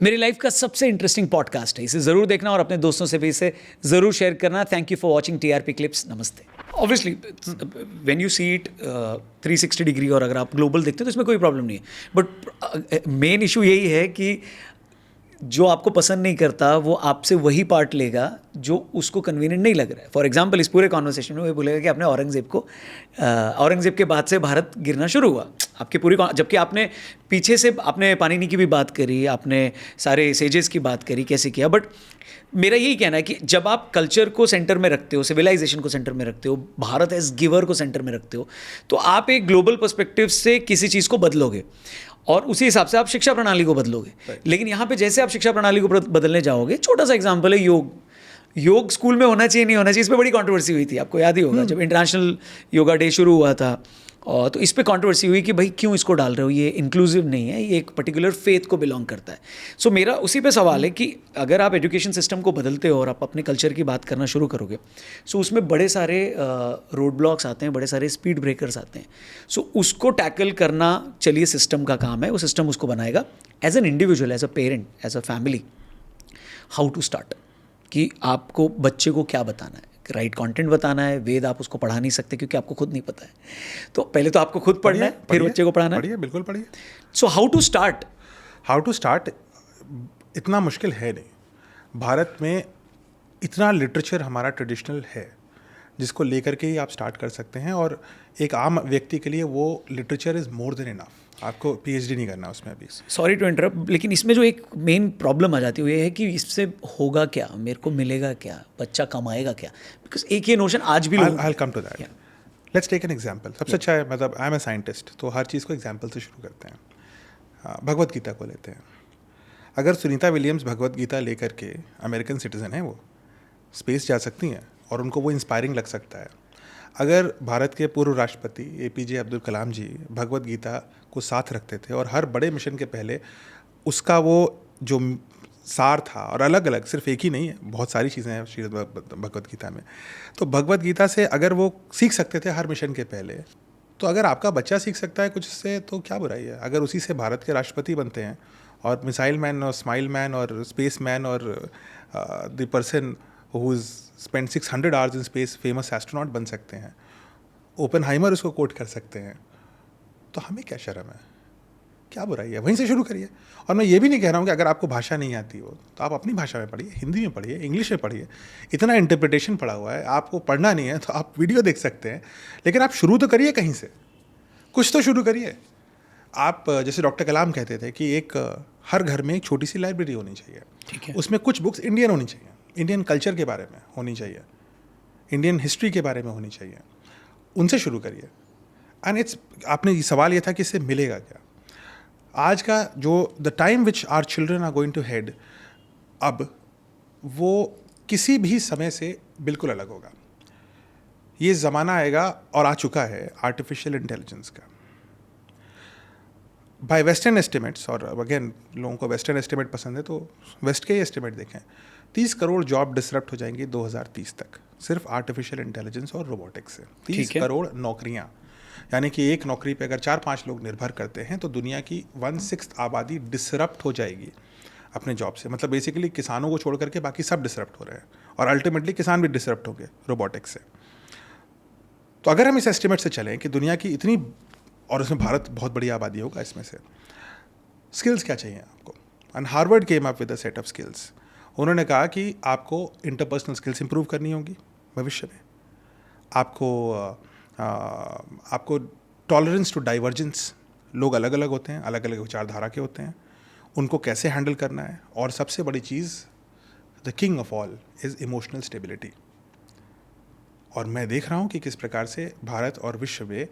मेरी लाइफ का सबसे इंटरेस्टिंग पॉडकास्ट है, इसे ज़रूर देखना और अपने दोस्तों से भी इसे ज़रूर शेयर करना। Thank you for watching TRP clips. नमस्ते। Obviously when you see it 360 degree और अगर आप ग्लोबल देखते हो तो इसमें कोई प्रॉब्लम नहीं है, बट मेन इशू यही है कि जो आपको पसंद नहीं करता वो आपसे वही पार्ट लेगा जो उसको कन्वीनियंट नहीं लग रहा है। फॉर एग्जांपल इस पूरे कॉन्वर्सेशन में वो बोलेगा कि आपने औरंगजेब के बाद से भारत गिरना शुरू हुआ। आपकी पूरी जबकि आपने पीछे से आपने पाणिनि की भी बात करी, आपने सारे सेजेस की बात करी, कैसे किया। बट मेरा यही कहना है कि जब आप कल्चर को सेंटर में रखते हो, सिविलाइजेशन को सेंटर में रखते हो, भारत एज गिवर को सेंटर में रखते हो, तो आप एक ग्लोबल पर्सपेक्टिव से किसी चीज़ को बदलोगे और उसी हिसाब से आप शिक्षा प्रणाली को बदलोगे। लेकिन यहाँ पे जैसे आप शिक्षा प्रणाली को बदलने जाओगे, छोटा सा एग्जांपल है योग स्कूल में होना चाहिए नहीं होना चाहिए, इस पर बड़ी कंट्रोवर्सी हुई थी। आपको याद ही होगा जब इंटरनेशनल योगा डे शुरू हुआ था, और तो इस पे कंट्रोवर्सी हुई कि भाई क्यों इसको डाल रहे हो, ये इंक्लूसिव नहीं है, ये एक पर्टिकुलर फेथ को बिलोंग करता है। सो मेरा उसी पे सवाल है कि अगर आप एजुकेशन सिस्टम को बदलते हो और आप अपने कल्चर की बात करना शुरू करोगे, सो उसमें बड़े सारे रोड ब्लॉक्स आते हैं, बड़े सारे स्पीड ब्रेकर्स आते हैं। सो उसको टैकल करना, चलिए सिस्टम का काम है, वो सिस्टम उसको बनाएगा। As an individual, as a parent, as a family, how to start, कि आपको बच्चे को क्या बताना है, राइट कंटेंट बताना है। वेद आप उसको पढ़ा नहीं सकते क्योंकि आपको खुद नहीं पता है, तो पहले तो आपको खुद पढ़ना है, फिर बच्चे को पढ़ाना है। पढ़िए, बिल्कुल पढ़िए। सो हाउ टू स्टार्ट इतना मुश्किल है नहीं। भारत में इतना लिटरेचर हमारा ट्रेडिशनल है जिसको लेकर के ही आप स्टार्ट कर सकते हैं, और एक आम व्यक्ति के लिए वो literature is more than enough. आपको PhD नहीं करना उसमें अभी। सॉरी टू इंटरप्ट, लेकिन इसमें जो एक मेन प्रॉब्लम आ जाती है वो ये है कि इससे होगा क्या, मेरे को मिलेगा क्या, बच्चा कमाएगा क्या। बिकॉज एक ये नोशन आज भी I'll come to that. Let's take an example. सबसे अच्छा है, मतलब आई एम ए साइंटिस्ट, तो हर चीज़ को एग्जाम्पल से शुरू करते हैं। भगवत गीता को लेते हैं। अगर सुनीता विलियम्स भगवत गीता लेकर के, अमेरिकन सिटीज़न है वो, स्पेस जा सकती हैं और उनको वो इंस्पायरिंग लग सकता है। अगर भारत के पूर्व राष्ट्रपति APJ अब्दुल कलाम जी भगवत गीता को साथ रखते थे और हर बड़े मिशन के पहले उसका वो जो सार था, और अलग अलग, सिर्फ एक ही नहीं है, बहुत सारी चीज़ें हैं श्रीमद् भगवत गीता में, तो भगवत गीता से अगर वो सीख सकते थे हर मिशन के पहले, तो अगर आपका बच्चा सीख सकता है कुछ से, तो क्या बुराई है। अगर उसी से भारत के राष्ट्रपति बनते हैं और मिसाइल मैन और स्माइल मैन और स्पेस मैन और the person who is spend 600 hours in space famous astronaut बन सकते हैं, ओपेनहाइमर उसको कोट कर सकते हैं, तो हमें क्या शर्म है, क्या बुराई है। वहीं से शुरू करिए। और मैं ये भी नहीं कह रहा हूँ कि अगर आपको भाषा नहीं आती हो तो आप अपनी भाषा में पढ़िए, हिंदी में पढ़िए, इंग्लिश में पढ़िए। इतना इंटरप्रिटेशन पढ़ा हुआ है, आपको पढ़ना नहीं है तो आप वीडियो देख सकते हैं, लेकिन आप शुरू तो करिए कहीं से, कुछ तो शुरू करिए। आप जैसे डॉक्टर कलाम कहते थे कि एक हर घर में एक छोटी सी लाइब्रेरी होनी चाहिए, ठीक है, उसमें कुछ बुक्स इंडियन होनी चाहिए, इंडियन कल्चर के बारे में होनी चाहिए, इंडियन हिस्ट्री के बारे में होनी चाहिए। उनसे शुरू करिए। एंड इट्स, आपने ये सवाल ये था कि इससे मिलेगा क्या। आज का जो the time which our children are going to head, अब वो किसी भी समय से बिल्कुल अलग होगा। ये ज़माना आएगा और आ चुका है आर्टिफिशियल इंटेलिजेंस का। बाय वेस्टर्न एस्टिमेट्स, और अगेन लोगों को वेस्टर्न एस्टिमेट पसंद है तो वेस्ट के ही एस्टिमेट देखें, 30 करोड़ जॉब डिसरप्ट हो जाएंगी 2030 तक, सिर्फ आर्टिफिशियल इंटेलिजेंस और रोबोटिक्स से। 30 करोड़ नौकरियां, यानी कि एक नौकरी पे अगर 4-5 लोग निर्भर करते हैं तो दुनिया की 1/6 आबादी डिसरप्ट हो जाएगी अपने जॉब से। मतलब बेसिकली किसानों को छोड़ करके बाकी सब डिसरप्ट हो रहे हैं, और अल्टीमेटली किसान भी डिसरप्ट होंगे रोबोटिक्स से। तो अगर हम इस एस्टिमेट से चलें कि दुनिया की इतनी, और उसमें भारत बहुत बड़ी आबादी होगा इसमें से, स्किल्स क्या चाहिए आपको। And Harvard came up with a set of skills. उन्होंने कहा कि आपको इंटरपर्सनल स्किल्स इंप्रूव करनी होगी भविष्य में, आपको टॉलरेंस टू डाइवर्जेंस, लोग अलग अलग होते हैं, अलग अलग विचारधारा के होते हैं, उनको कैसे हैंडल करना है, और सबसे बड़ी चीज़ the king of all is emotional stability. और मैं देख रहा हूँ कि किस प्रकार से भारत और विश्व में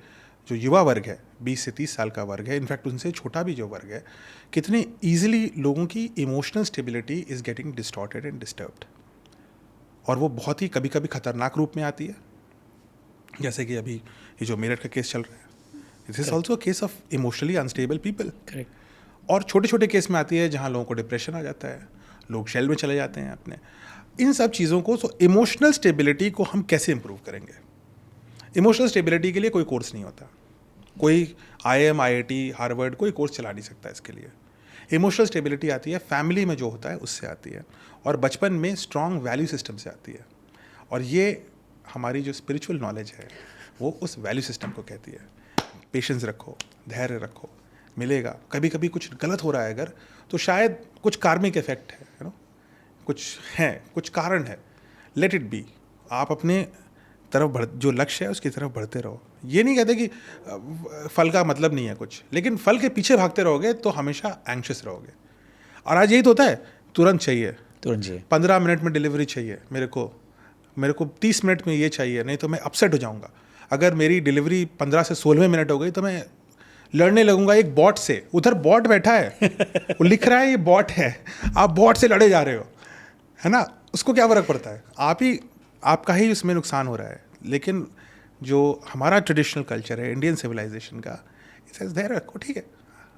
जो युवा वर्ग है, 20 से 30 साल का वर्ग है, इनफैक्ट उनसे छोटा भी जो वर्ग है, कितने ईजिली लोगों की emotional stability is getting distorted and disturbed, और वो बहुत ही कभी कभी खतरनाक रूप में आती है। जैसे कि अभी ये जो मेरठ का केस चल रहा है, this is also case of emotionally unstable people. और छोटे छोटे केस में आती है जहाँ लोगों को डिप्रेशन आ जाता है, लोग शेल में चले जाते हैं अपने, इन सब चीज़ों को। सो इमोशनल स्टेबिलिटी को हम कैसे इंप्रूव करेंगे। इमोशनल स्टेबिलिटी के लिए कोई कोर्स नहीं होता, कोई IIM, IIT, हार्वर्ड कोई कोर्स चला नहीं सकता इसके लिए। इमोशनल स्टेबिलिटी आती है फैमिली में जो होता है उससे आती है, और बचपन में स्ट्रॉन्ग वैल्यू सिस्टम से आती है। और ये हमारी जो स्पिरिचुअल नॉलेज है वो उस वैल्यू सिस्टम को कहती है। पेशेंस रखो, धैर्य रखो, मिलेगा। कभी कभी कुछ गलत हो रहा है अगर, तो शायद कुछ कार्मिक इफेक्ट है, कुछ है, कुछ कारण है, लेट इट बी। आप अपने तरफ बढ़, जो लक्ष्य है उसकी तरफ बढ़ते रहो। ये नहीं कहते कि फल का मतलब नहीं है कुछ, लेकिन फल के पीछे भागते रहोगे तो हमेशा एंग्शियस रहोगे। और आज यही तो होता है, तुरंत चाहिए, 15 मिनट में डिलीवरी चाहिए, मेरे को 30 मिनट में ये चाहिए, नहीं तो मैं अपसेट हो जाऊंगा। अगर मेरी डिलीवरी 15 से 16 मिनट हो गई तो मैं लड़ने लगूंगा एक बॉट से। उधर बॉट बैठा है, वो लिख रहा है ये बॉट है, आप बॉट से लड़े जा रहे हो, है ना। उसको क्या फ़र्क पड़ता है, आपका ही उसमें नुकसान हो रहा है। लेकिन जो हमारा ट्रेडिशनल कल्चर है इंडियन सिविलाइजेशन का, इसे धैर्य रखो, ठीक है,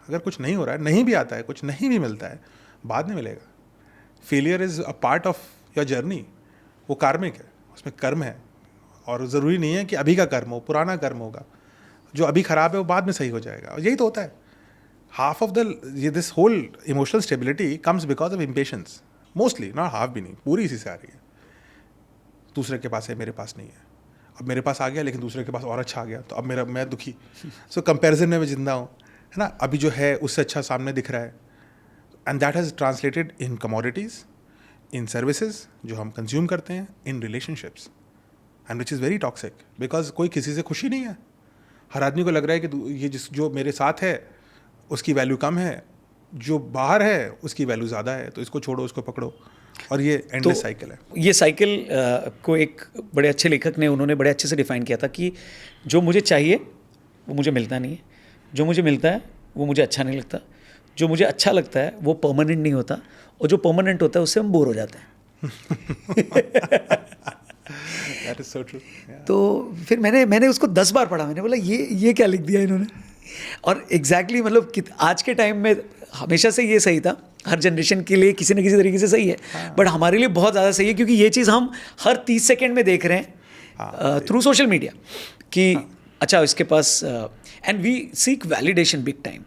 अगर कुछ नहीं हो रहा है, नहीं भी आता है, कुछ नहीं भी मिलता है, बाद में मिलेगा। Failure is a part of your journey, वो कार्मिक है, उसमें कर्म है, और ज़रूरी नहीं है कि अभी का कर्म हो, पुराना कर्म होगा, जो अभी ख़राब है वो बाद में सही हो जाएगा। और यही तो होता है। Half of this whole emotional stability comes because of impatience, mostly, not half भी नहीं, पूरी इसी से आ रही है। दूसरे के पास है, मेरे पास नहीं है, अब मेरे पास आ गया लेकिन दूसरे के पास और अच्छा आ गया, तो अब मैं दुखी। सो कंपैरिजन में मैं जिंदा हूँ, है ना। अभी जो है उससे अच्छा सामने दिख रहा है, and that has translated in commodities, in services जो हम कंज्यूम करते हैं, in relationships, and which is very toxic, because कोई किसी से खुशी नहीं है। हर आदमी को लग रहा है कि ये जो मेरे साथ है उसकी वैल्यू कम है, जो बाहर है उसकी वैल्यू ज़्यादा है, तो इसको छोड़ो, उसको पकड़ो, और ये एंडलेस साइकिल है। ये साइकिल को एक बड़े अच्छे लेखक ने, उन्होंने बड़े अच्छे से डिफाइन किया था कि जो मुझे चाहिए वो मुझे मिलता नहीं है, जो मुझे मिलता है वो मुझे अच्छा नहीं लगता, जो मुझे अच्छा लगता है वो परमानेंट नहीं होता, और जो परमानेंट होता है उससे हम बोर हो जाते हैं। That is so true. Yeah. तो फिर मैंने उसको 10 बार पढ़ा, मैंने बोला ये क्या लिख दिया इन्होंने। और एग्जैक्टली मतलब आज के टाइम में हमेशा से ये सही था, हर जनरेशन के लिए किसी न किसी तरीके से सही है, बट हमारे लिए बहुत ज़्यादा सही है, क्योंकि ये चीज़ हम हर 30 सेकेंड में देख रहे हैं थ्रू सोशल मीडिया कि अच्छा इसके पास, and we seek validation big time.